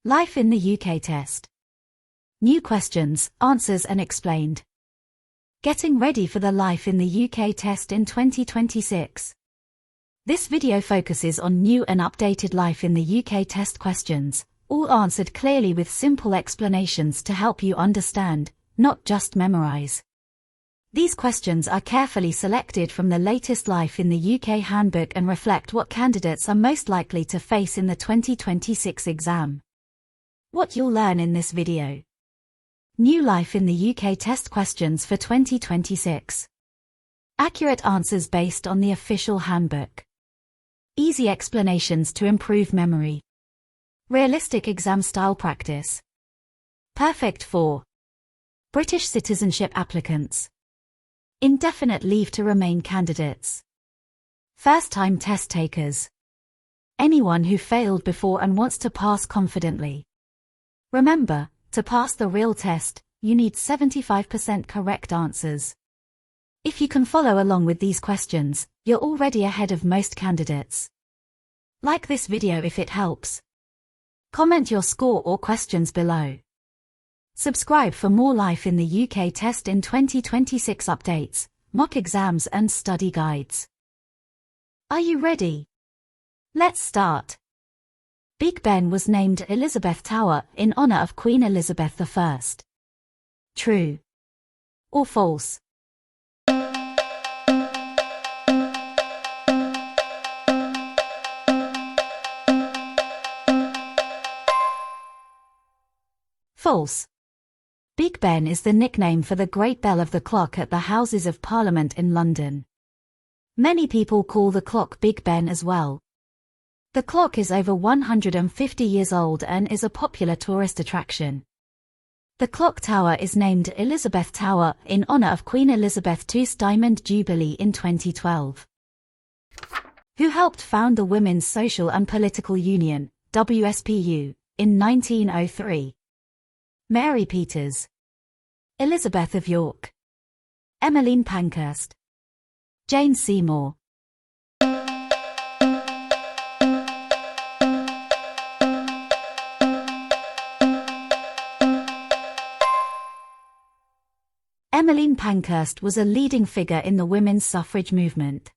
Life in the UK test. New questions, answers and explained. Getting ready for the Life in the UK test in 2026. This video focuses on new and updated Life in the UK test questions, all answered clearly with simple explanations to help you understand, not just memorize. These questions are carefully selected from the latest Life in the UK Handbook and reflect what candidates are most likely to face in the 2026 exam. What you'll learn in this video. New Life in the UK test questions for 2026. Accurate answers based on the official handbook. Easy explanations to improve memory. Realistic exam style practice. Perfect for British citizenship applicants. Indefinite leave to remain candidates. First-time test takers. Anyone who failed before and wants to pass confidently. Remember, to pass the real test, you need 75% correct answers. If you can follow along with these questions, you're already ahead of most candidates. Like this video if it helps. Comment your score or questions below. Subscribe for more Life in the UK test in 2026 updates, mock exams and study guides. Are you ready? Let's start. Big Ben was named Elizabeth Tower in honor of Queen Elizabeth I. True or false? False. Big Ben is the nickname for the Great Bell of the Clock at the Houses of Parliament in London. Many people call the clock Big Ben as well. The clock is over 150 years old and is a popular tourist attraction. The clock tower is named Elizabeth Tower in honor of Queen Elizabeth II's Diamond Jubilee in 2012. Who helped found the Women's Social and Political Union, WSPU, in 1903? Mary Peters. Elizabeth of York. Emmeline Pankhurst. Jane Seymour. Emmeline Pankhurst was a leading figure in the women's suffrage movement.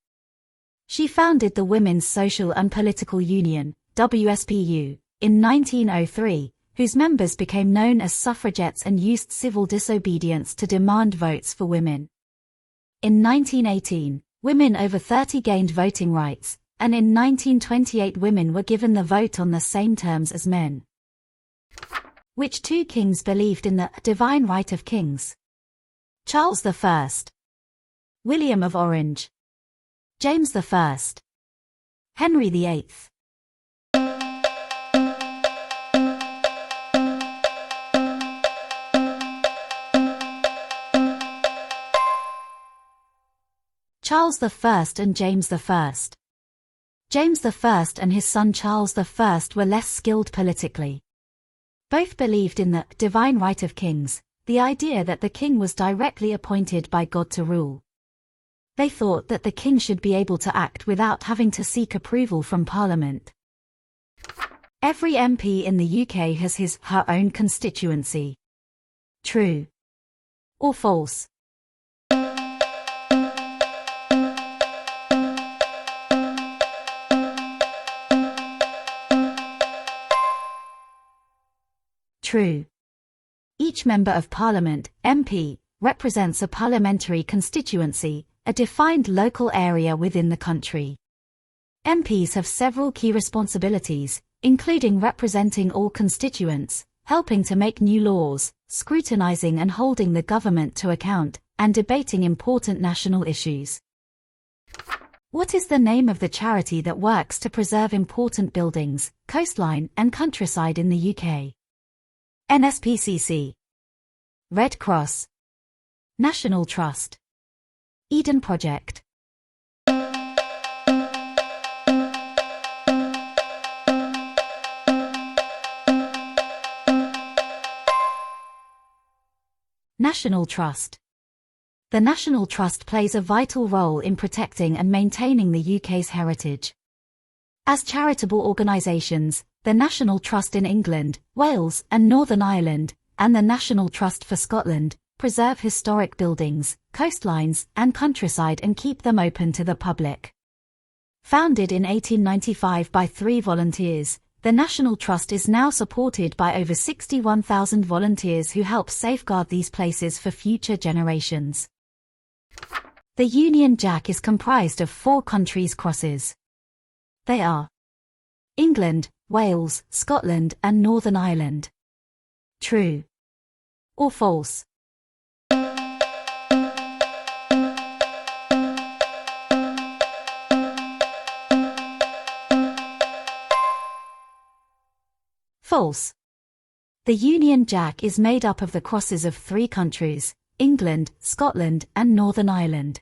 She founded the Women's Social and Political Union, WSPU, in 1903, whose members became known as suffragettes and used civil disobedience to demand votes for women. In 1918, women over 30 gained voting rights, and in 1928 women were given the vote on the same terms as men. Which two kings believed in the divine right of kings? Charles I. William of Orange. James I. Henry VIII. Charles I and James I. James I and his son Charles I were less skilled politically. Both believed in the divine right of kings, the idea that the king was directly appointed by God to rule. They thought that the king should be able to act without having to seek approval from Parliament. Every MP in the UK has her own constituency. True or false? True. Each Member of Parliament, MP, represents a parliamentary constituency, a defined local area within the country. MPs have several key responsibilities, including representing all constituents, helping to make new laws, scrutinising and holding the government to account, and debating important national issues. What is the name of the charity that works to preserve important buildings, coastline and countryside in the UK? NSPCC. Red Cross. National Trust. Eden Project. National Trust. The National Trust plays a vital role in protecting and maintaining the UK's heritage. As charitable organisations, the National Trust in England, Wales, and Northern Ireland, and the National Trust for Scotland, preserve historic buildings, coastlines, and countryside and keep them open to the public. Founded in 1895 by 3 volunteers, the National Trust is now supported by over 61,000 volunteers who help safeguard these places for future generations. The Union Jack is comprised of 4 countries' crosses. They are England, Wales, Scotland, and Northern Ireland. True or false? False. The Union Jack is made up of the crosses of 3 countries, England, Scotland, and Northern Ireland.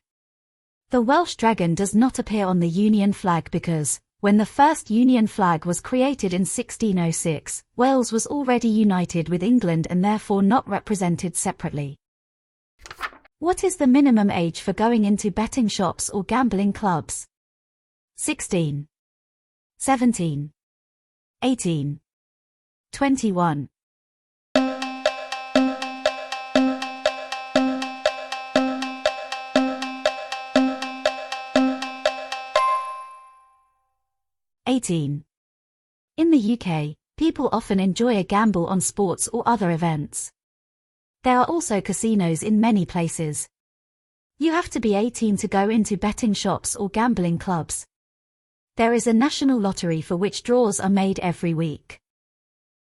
The Welsh dragon does not appear on the Union flag because, when the first Union flag was created in 1606, Wales was already united with England and therefore not represented separately. What is the minimum age for going into betting shops or gambling clubs? 16, 17, 18, 21. In the UK, people often enjoy a gamble on sports or other events. There are also casinos in many places. You have to be 18 to go into betting shops or gambling clubs. There is a national lottery for which draws are made every week.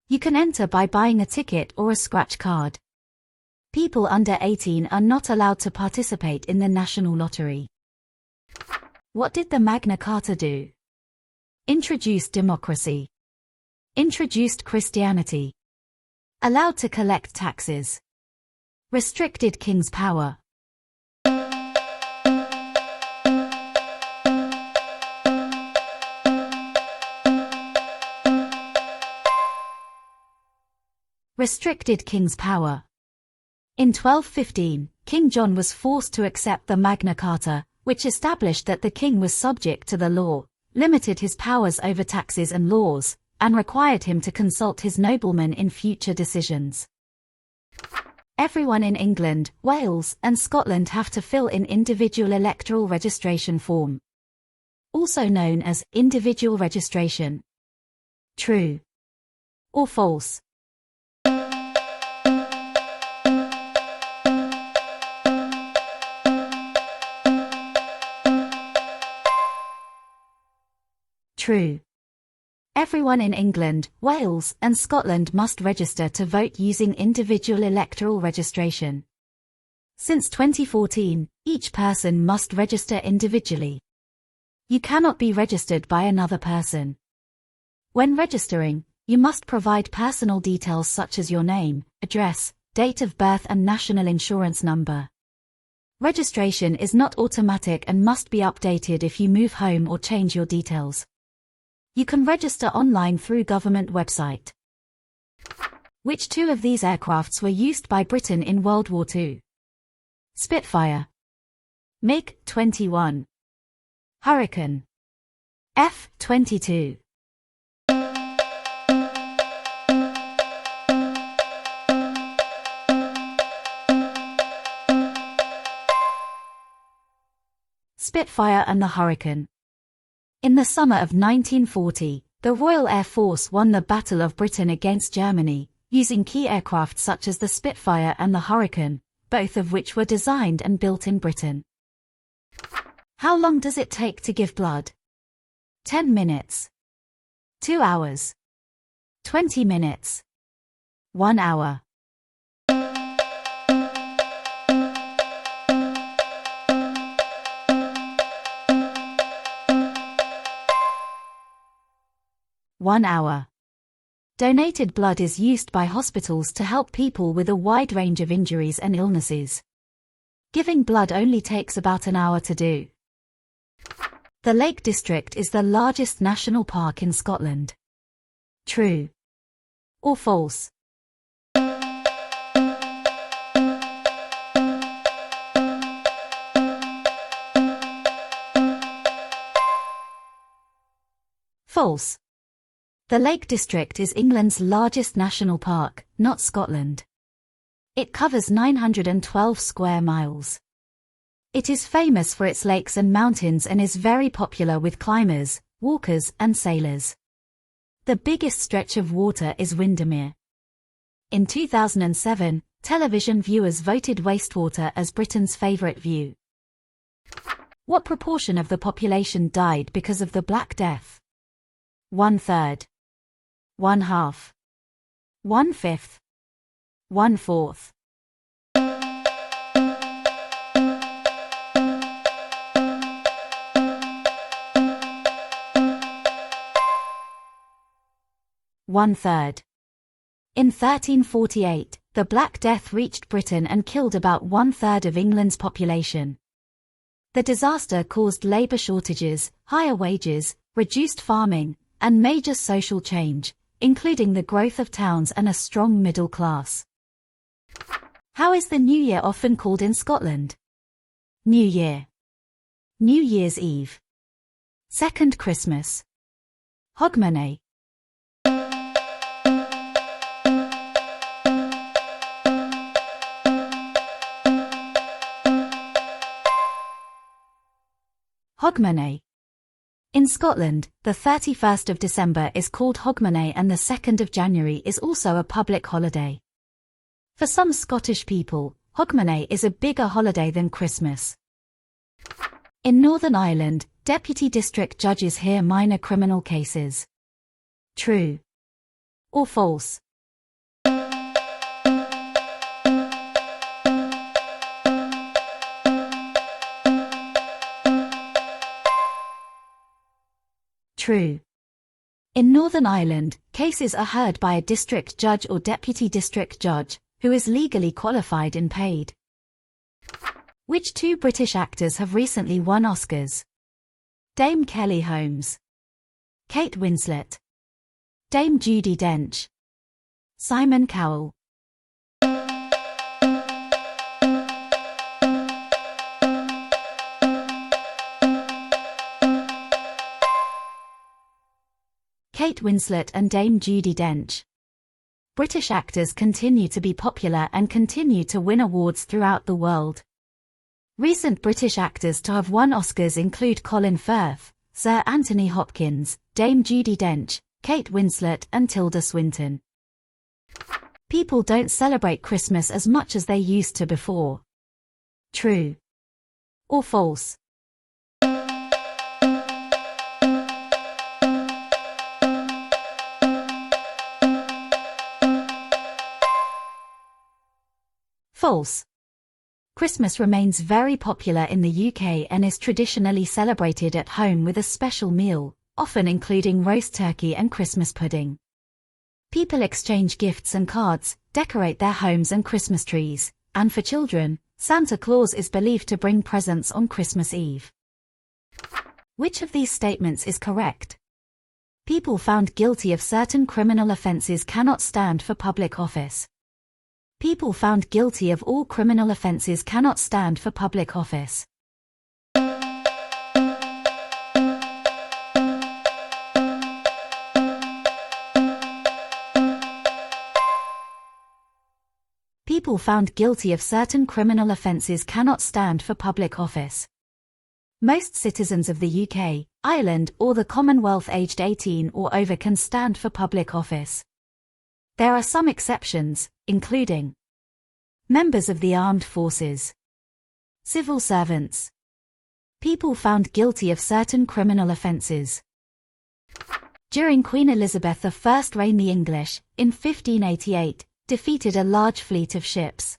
You can enter by buying a ticket or a scratch card. People under 18 are not allowed to participate in the national lottery. What did the Magna Carta do? Introduced democracy. Introduced Christianity. Allowed to collect taxes. Restricted king's power. Restricted king's power. In 1215, King John was forced to accept the Magna Carta, which established that the king was subject to the law, limited his powers over taxes and laws, and required him to consult his noblemen in future decisions. Everyone in England, Wales, and Scotland have to fill in individual electoral registration form, also known as individual registration. True or false? True. Everyone in England, Wales, and Scotland must register to vote using individual electoral registration. Since 2014, each person must register individually. You cannot be registered by another person. When registering, you must provide personal details such as your name, address, date of birth, and national insurance number. Registration is not automatic and must be updated if you move home or change your details. You can register online through government website. Which 2 of these aircrafts were used by Britain in World War II? Spitfire. MiG-21. Hurricane. F-22. Spitfire and the Hurricane. In the summer of 1940, the Royal Air Force won the Battle of Britain against Germany, using key aircraft such as the Spitfire and the Hurricane, both of which were designed and built in Britain. How long does it take to give blood? 10 minutes. 2 hours. 20 minutes. 1 hour. One hour. Donated blood is used by hospitals to help people with a wide range of injuries and illnesses. Giving blood only takes about an hour to do. The Lake District is the largest national park in Scotland. True or false? False. The Lake District is England's largest national park, not Scotland. It covers 912 square miles. It is famous for its lakes and mountains and is very popular with climbers, walkers and sailors. The biggest stretch of water is Windermere. In 2007, television viewers voted wastewater as Britain's favourite view. What proportion of the population died because of the Black Death? 1/3. 1/2. 1/5. 1/4. One-third. In 1348, the Black Death reached Britain and killed about 1/3 of England's population. The disaster caused labour shortages, higher wages, reduced farming, and major social change, including the growth of towns and a strong middle class. How is the New Year often called in Scotland? New Year. New Year's Eve. Second Christmas. Hogmanay. Hogmanay. In Scotland, the 31st of December is called Hogmanay and the 2nd of January is also a public holiday. For some Scottish people, Hogmanay is a bigger holiday than Christmas. In Northern Ireland, deputy district judges hear minor criminal cases. True or false? True. In Northern Ireland, cases are heard by a district judge or deputy district judge, who is legally qualified and paid. Which two British actors have recently won Oscars? Dame Kelly Holmes. Kate Winslet. Dame Judi Dench. Simon Cowell. Kate Winslet and Dame Judi Dench. British actors continue to be popular and continue to win awards throughout the world. Recent British actors to have won Oscars include Colin Firth, Sir Anthony Hopkins, Dame Judi Dench, Kate Winslet and Tilda Swinton. People don't celebrate Christmas as much as they used to before. True or false? False. Christmas remains very popular in the UK and is traditionally celebrated at home with a special meal, often including roast turkey and Christmas pudding. People exchange gifts and cards, decorate their homes and Christmas trees, and for children, Santa Claus is believed to bring presents on Christmas Eve. Which of these statements is correct? People found guilty of certain criminal offences cannot stand for public office. People found guilty of all criminal offences cannot stand for public office. People found guilty of certain criminal offences cannot stand for public office. Most citizens of the UK, Ireland or the Commonwealth aged 18 or over can stand for public office. There are some exceptions, including members of the armed forces, civil servants, people found guilty of certain criminal offences. During Queen Elizabeth I's reign, the English, in 1588, defeated a large fleet of ships.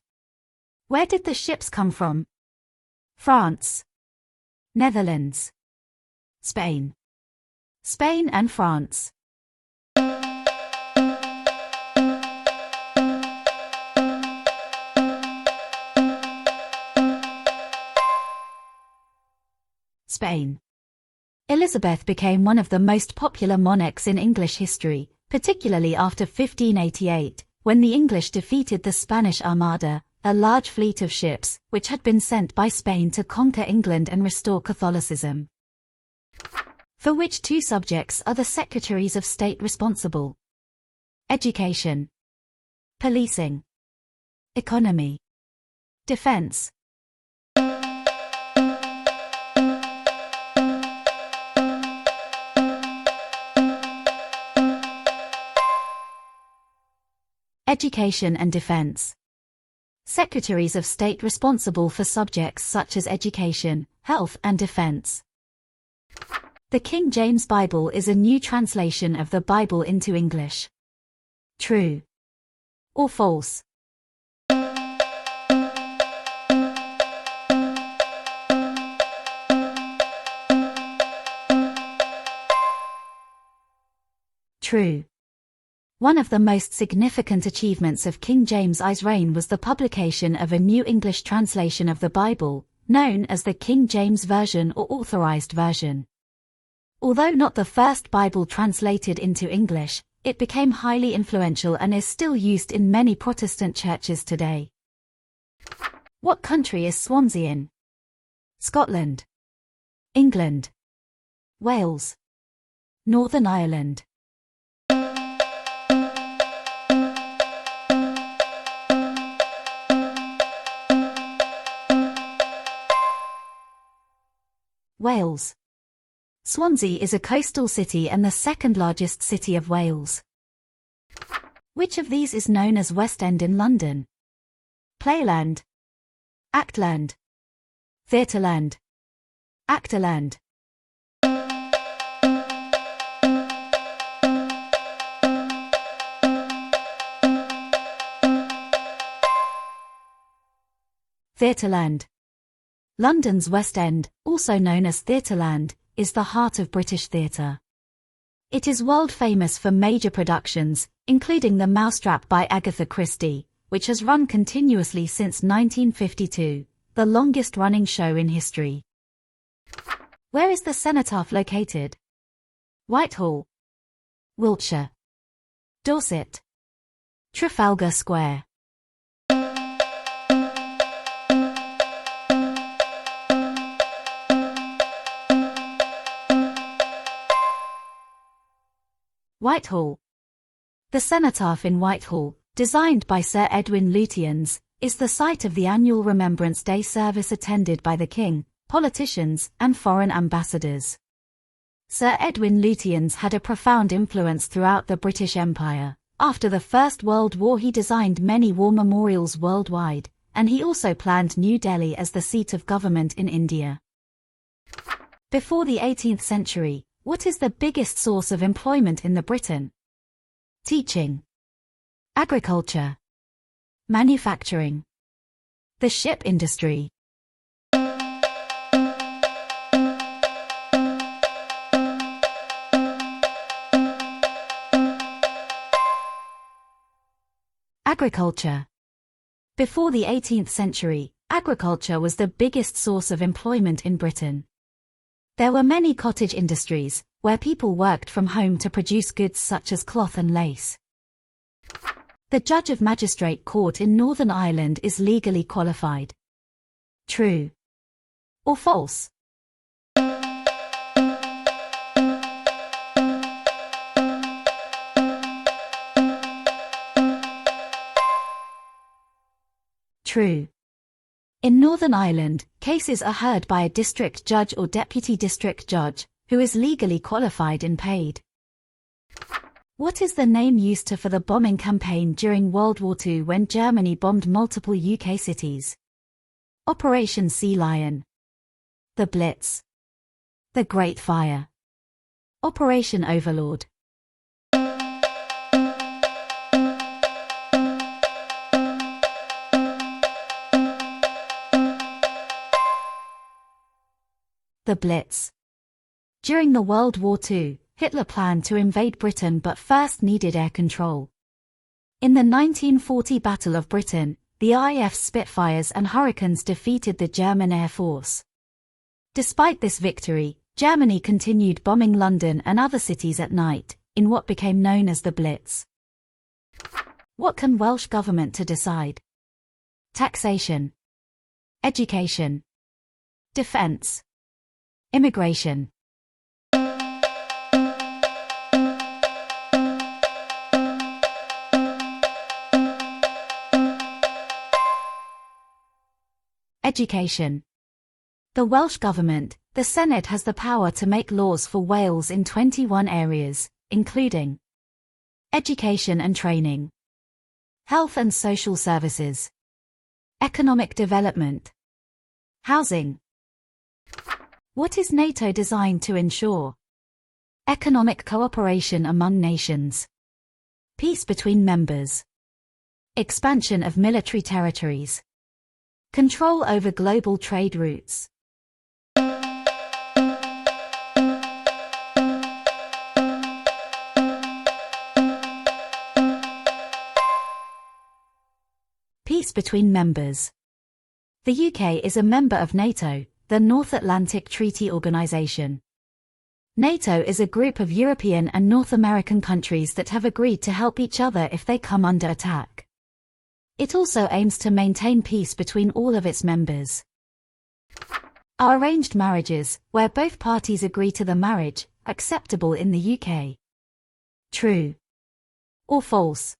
Where did the ships come from? France, Netherlands, Spain. Spain and France. Spain. Elizabeth became one of the most popular monarchs in English history, particularly after 1588, when the English defeated the Spanish Armada, a large fleet of ships, which had been sent by Spain to conquer England and restore Catholicism. For which two subjects are the Secretaries of State responsible? Education, policing, economy, defense. Education and defense. Secretaries of State responsible for subjects such as education, health and defense. The King James Bible is a new translation of the Bible into English. True or false? True. One of the most significant achievements of King James's reign was the publication of a new English translation of the Bible, known as the King James Version or Authorized Version. Although not the first Bible translated into English, it became highly influential and is still used in many Protestant churches today. What country is Swansea in? Scotland, England, Wales, Northern Ireland. Wales. Swansea is a coastal city and the second largest city of Wales. Which of these is known as West End in London? Playland, Actland, Theatreland, Actorland. Theatreland. London's West End, also known as Theatreland, is the heart of British theatre. It is world famous for major productions, including The Mousetrap by Agatha Christie, which has run continuously since 1952, the longest-running show in history. Where is the cenotaph located? Whitehall, Wiltshire, Dorset, Trafalgar Square. Whitehall. The cenotaph in Whitehall, designed by Sir Edwin Lutyens, is the site of the annual Remembrance Day service attended by the King, politicians, and foreign ambassadors. Sir Edwin Lutyens had a profound influence throughout the British Empire. After the First World War he designed many war memorials worldwide, and he also planned New Delhi as the seat of government in India. Before the 18th century, what is the biggest source of employment in Britain? Teaching, agriculture, manufacturing, the ship industry. Agriculture. Before the 18th century, agriculture was the biggest source of employment in Britain. There were many cottage industries, where people worked from home to produce goods such as cloth and lace. The Judge of Magistrate Court in Northern Ireland is legally qualified. True or false? True. In Northern Ireland, cases are heard by a district judge or deputy district judge, who is legally qualified and paid. What is the name used for the bombing campaign during World War II when Germany bombed multiple UK cities? Operation Sea Lion, the Blitz, the Great Fire, Operation Overlord. The Blitz. During the World War II, Hitler planned to invade Britain but first needed air control. In the 1940 Battle of Britain, the RAF Spitfires and Hurricanes defeated the German Air Force. Despite this victory, Germany continued bombing London and other cities at night, in what became known as the Blitz. What can Welsh government to decide? Taxation, education, defence, immigration. Education. The Welsh Government, the Senedd, has the power to make laws for Wales in 21 areas, including education and training, health and social services, economic development, housing. What is NATO designed to ensure? Economic cooperation among nations, peace between members, expansion of military territories, control over global trade routes. Peace between members. The UK is a member of NATO, the North Atlantic Treaty Organization. NATO is a group of European and North American countries that have agreed to help each other if they come under attack. It also aims to maintain peace between all of its members. Are arranged marriages, where both parties agree to the marriage, acceptable in the UK? True or false?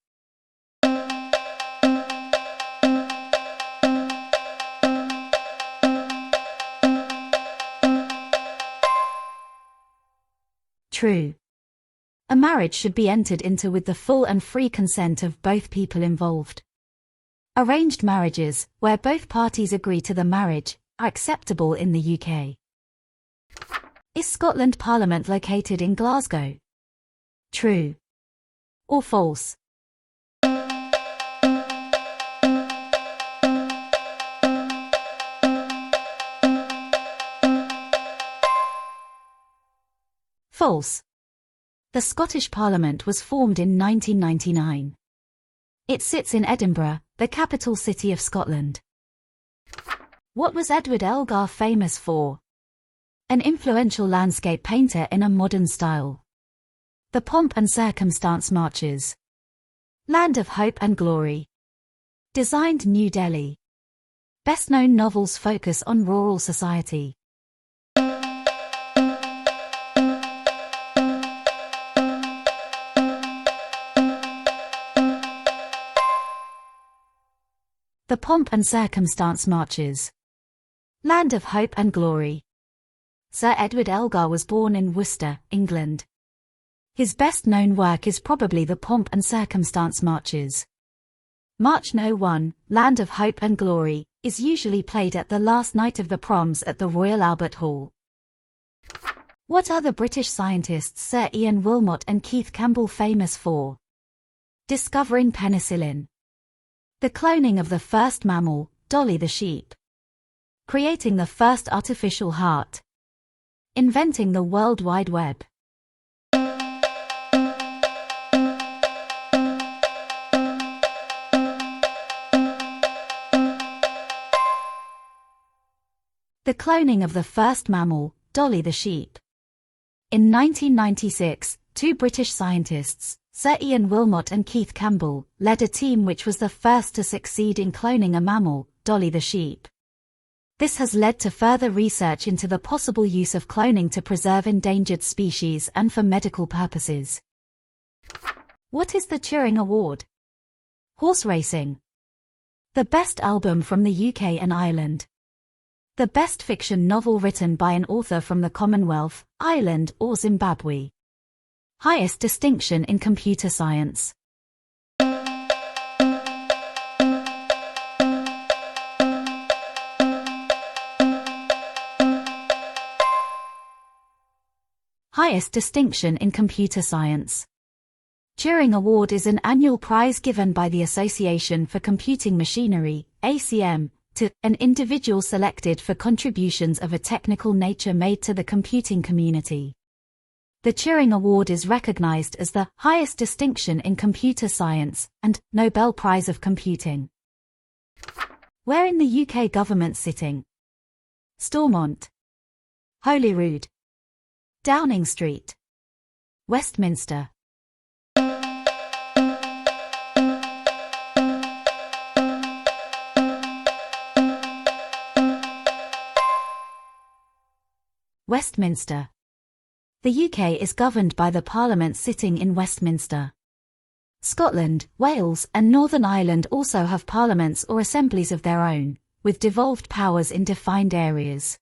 True. A marriage should be entered into with the full and free consent of both people involved. Arranged marriages, where both parties agree to the marriage, are acceptable in the UK. Is Scotland Parliament located in Glasgow? True or false? False. The Scottish Parliament was formed in 1999. It sits in Edinburgh, the capital city of Scotland. What was Edward Elgar famous for? An influential landscape painter in a modern style. The Pomp and Circumstance Marches. Land of Hope and Glory. Designed New Delhi. Best-known novels focus on rural society. The Pomp and Circumstance Marches. Land of Hope and Glory. Sir Edward Elgar was born in Worcester, England. His best-known work is probably The Pomp and Circumstance Marches. March No. 1, Land of Hope and Glory, is usually played at the last night of the proms at the Royal Albert Hall. What are the British scientists Sir Ian Wilmot and Keith Campbell famous for? Discovering penicillin. The cloning of the first mammal, Dolly the sheep. Creating the first artificial heart. Inventing the World Wide Web. The cloning of the first mammal, Dolly the sheep. In 1996, two British scientists, Sir Ian Wilmot and Keith Campbell, led a team which was the first to succeed in cloning a mammal, Dolly the sheep. This has led to further research into the possible use of cloning to preserve endangered species and for medical purposes. What is the Turing Award? Horse racing. The best album from the UK and Ireland. The best fiction novel written by an author from the Commonwealth, Ireland or Zimbabwe. Highest distinction in computer science. Highest distinction in computer science. Turing Award is an annual prize given by the Association for Computing Machinery, ACM, to an individual selected for contributions of a technical nature made to the computing community. The Turing Award is recognized as the highest distinction in computer science and Nobel Prize of Computing. Where in the UK government sitting? Stormont, Holyrood, Downing Street, Westminster. Westminster. The UK is governed by the Parliament sitting in Westminster. Scotland, Wales and Northern Ireland also have parliaments or assemblies of their own, with devolved powers in defined areas.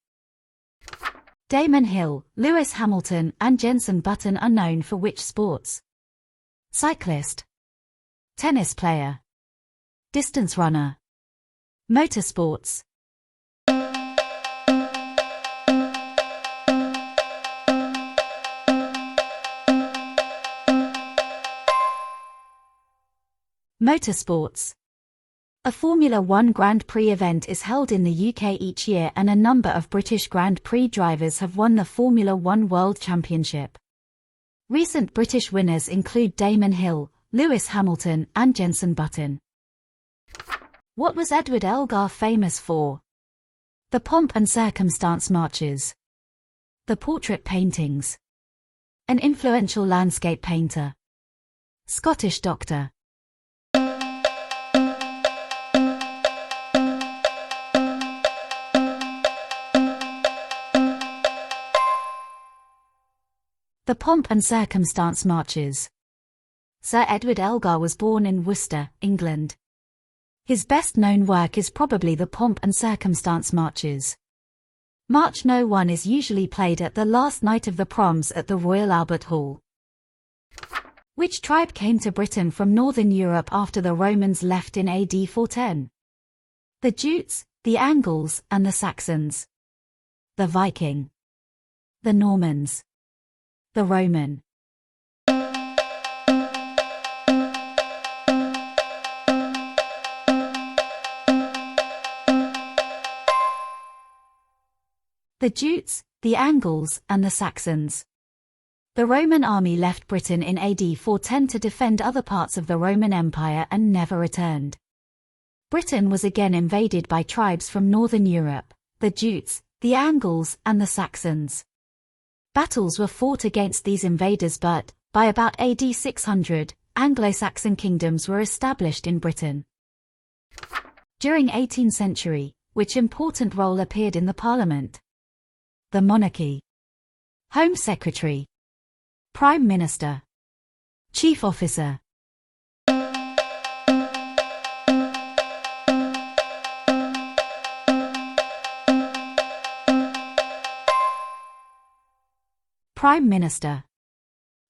Damon Hill, Lewis Hamilton, and Jenson Button are known for which sports? Cyclist, tennis player, distance runner, motorsports. Motorsports. A Formula One Grand Prix event is held in the UK each year, and a number of British Grand Prix drivers have won the Formula One World Championship. Recent British winners include Damon Hill, Lewis Hamilton, and Jenson Button. What was Edward Elgar famous for? The pomp and circumstance marches, the portrait paintings, an influential landscape painter, Scottish doctor. The pomp and circumstance marches. Sir Edward Elgar was born in Worcester, England. His best-known work is probably the pomp and circumstance marches. March No. 1 is usually played at the last night of the proms at the Royal Albert Hall. Which tribe came to Britain from Northern Europe after the Romans left in AD 410? The Jutes, the Angles, and the Saxons. The Viking. The Normans. The Roman. The Jutes, the Angles, and the Saxons. The Roman army left Britain in AD 410 to defend other parts of the Roman Empire and never returned. Britain was again invaded by tribes from Northern Europe, the Jutes, the Angles, and the Saxons. Battles were fought against these invaders, but, by about AD 600, Anglo-Saxon kingdoms were established in Britain. During 18th century, which important role appeared in the Parliament? The monarchy. Home Secretary. Prime Minister. Chief Officer. Prime Minister.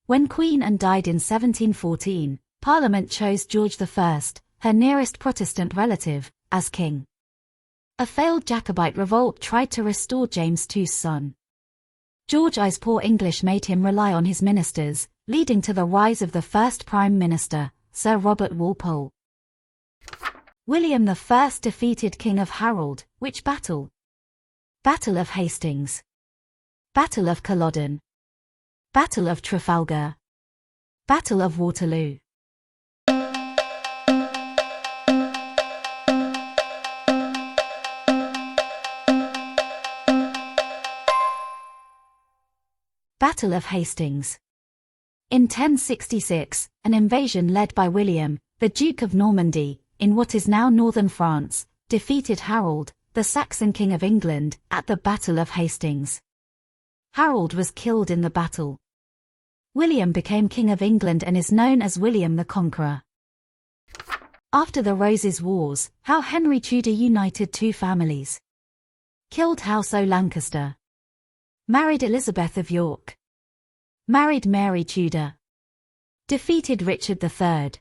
When Queen Anne died in 1714, Parliament chose George I, her nearest Protestant relative, as king. A failed Jacobite revolt tried to restore James II's son. George I's poor English made him rely on his ministers, leading to the rise of the first Prime Minister, Sir Robert Walpole. William I defeated King of Harold, which battle? Battle of Hastings. Battle of Culloden. Battle of Trafalgar. Battle of Waterloo. Battle of Hastings. In 1066, an invasion led by William, the Duke of Normandy, in what is now northern France, defeated Harold, the Saxon King of England, at the Battle of Hastings. Harold was killed in the battle. William became King of England and is known as William the Conqueror. After the Roses' Wars, how Henry Tudor united two families. Killed House O' Lancaster. Married Elizabeth of York. Married Mary Tudor. Defeated Richard III.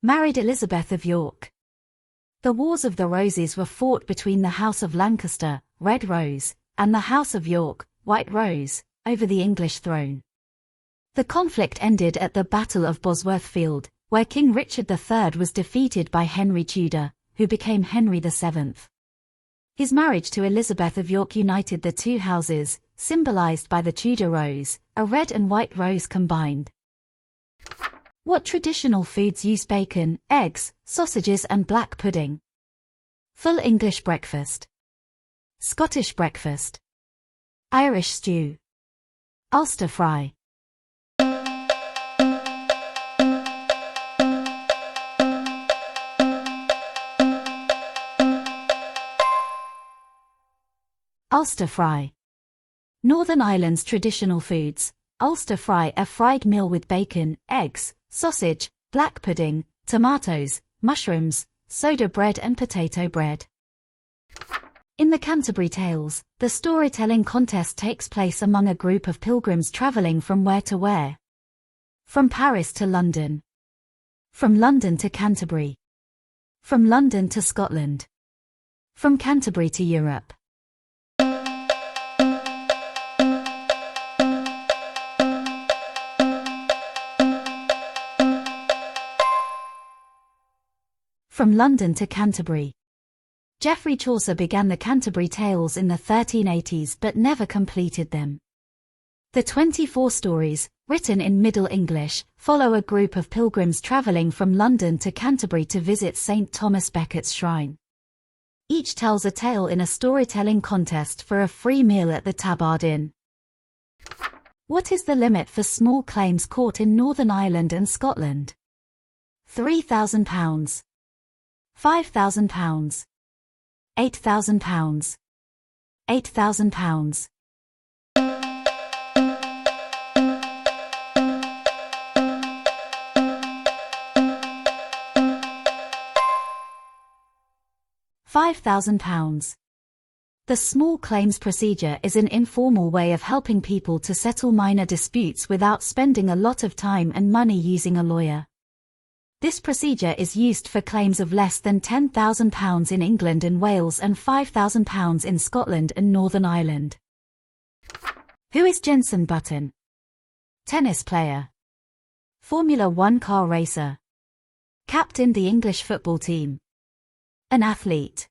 Married Elizabeth of York. The Wars of the Roses were fought between the House of Lancaster, Red Rose, and the House of York, White Rose, over the English throne. The conflict ended at the Battle of Bosworth Field, where King Richard III was defeated by Henry Tudor, who became Henry VII. His marriage to Elizabeth of York united the two houses, symbolized by the Tudor rose, a red and white rose combined. What traditional foods use bacon, eggs, sausages and black pudding? Full English breakfast. Scottish breakfast. Irish stew. Ulster fry. Ulster fry. Northern Ireland's traditional foods: Ulster fry, a fried meal with bacon, eggs, sausage, black pudding, tomatoes, mushrooms, soda bread and potato bread. In the Canterbury Tales, the storytelling contest takes place among a group of pilgrims travelling from where to where? From Paris to London. From London to Canterbury. From London to Scotland. From Canterbury to Europe. From London to Canterbury. Geoffrey Chaucer began the Canterbury Tales in the 1380s but never completed them. The 24 stories, written in Middle English, follow a group of pilgrims travelling from London to Canterbury to visit St. Thomas Becket's shrine. Each tells a tale in a storytelling contest for a free meal at the Tabard Inn. What is the limit for small claims court in Northern Ireland and Scotland? £3,000, £5,000, £8,000, £8,000. £5,000. The small claims procedure is an informal way of helping people to settle minor disputes without spending a lot of time and money using a lawyer. This procedure is used for claims of less than £10,000 in England and Wales and £5,000 in Scotland and Northern Ireland. Who is Jenson Button? Tennis player. Formula One car racer. Captained the English football team. An athlete.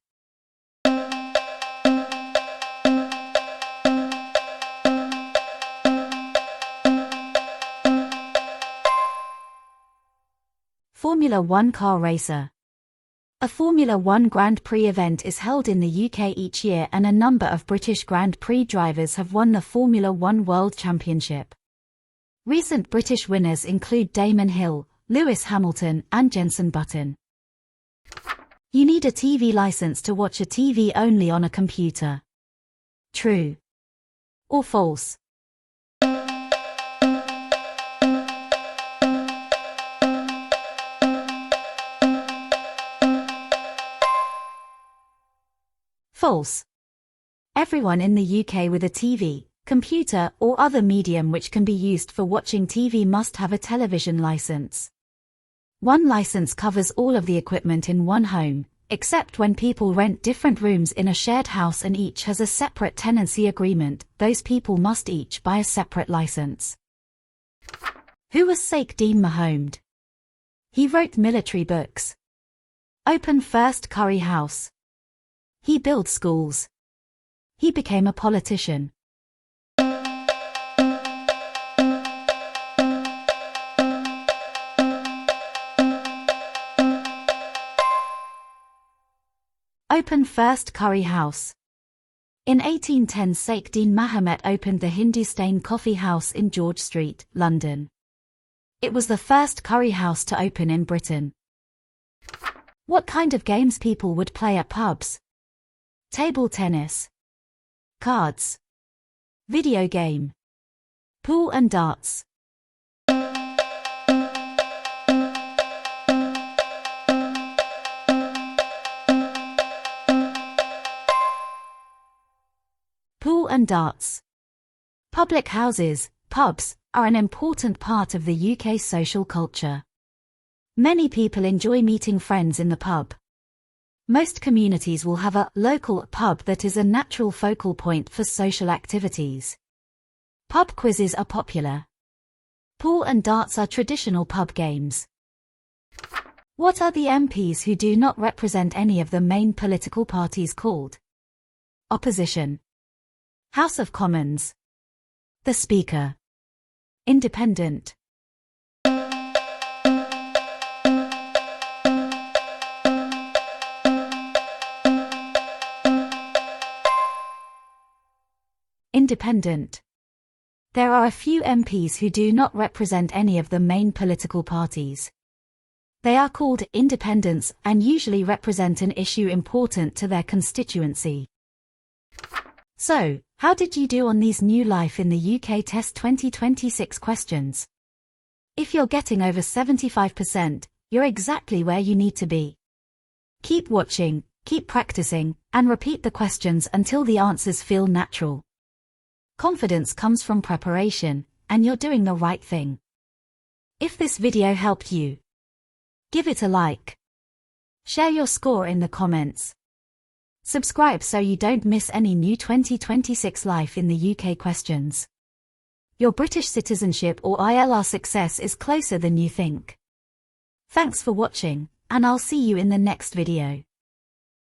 Formula One car racer. A Formula One Grand Prix event is held in the UK each year and a number of British Grand Prix drivers have won the Formula One World Championship. Recent British winners include Damon Hill, Lewis Hamilton and Jenson Button. You need a TV license to watch a TV only on a computer. True or false? False. Everyone in the UK with a TV, computer or other medium which can be used for watching TV must have a television license. One license covers all of the equipment in one home, except when people rent different rooms in a shared house and each has a separate tenancy agreement. Those people must each buy a separate license. Who was Sheikh Dean Mohammed? He wrote military books. Opened first curry house. He built schools. He became a politician. Opened first curry house. In 1810 Sheikh Dean Mohammed opened the Hindustan Coffee House in George Street, London. It was the first curry house to open in Britain. What kind of games people would play at pubs? Table tennis. Cards. Video game. Pool and darts. Pool and darts. Public houses, pubs, are an important part of the UK social culture. Many people enjoy meeting friends in the pub. Most communities will have a local pub that is a natural focal point for social activities. Pub quizzes are popular. Pool and darts are traditional pub games. What are the MPs who do not represent any of the main political parties called? Opposition. House of Commons. The Speaker. Independent. Independent. There are a few MPs who do not represent any of the main political parties. They are called independents and usually represent an issue important to their constituency. So, how did you do on these new Life in the UK Test 2026 questions? If you're getting over 75%, you're exactly where you need to be. Keep watching, keep practicing, and repeat the questions until the answers feel natural. Confidence comes from preparation, and you're doing the right thing. If this video helped you, give it a like. Share your score in the comments. Subscribe so you don't miss any new 2026 Life in the UK questions. Your British citizenship or ILR success is closer than you think. Thanks for watching, and I'll see you in the next video.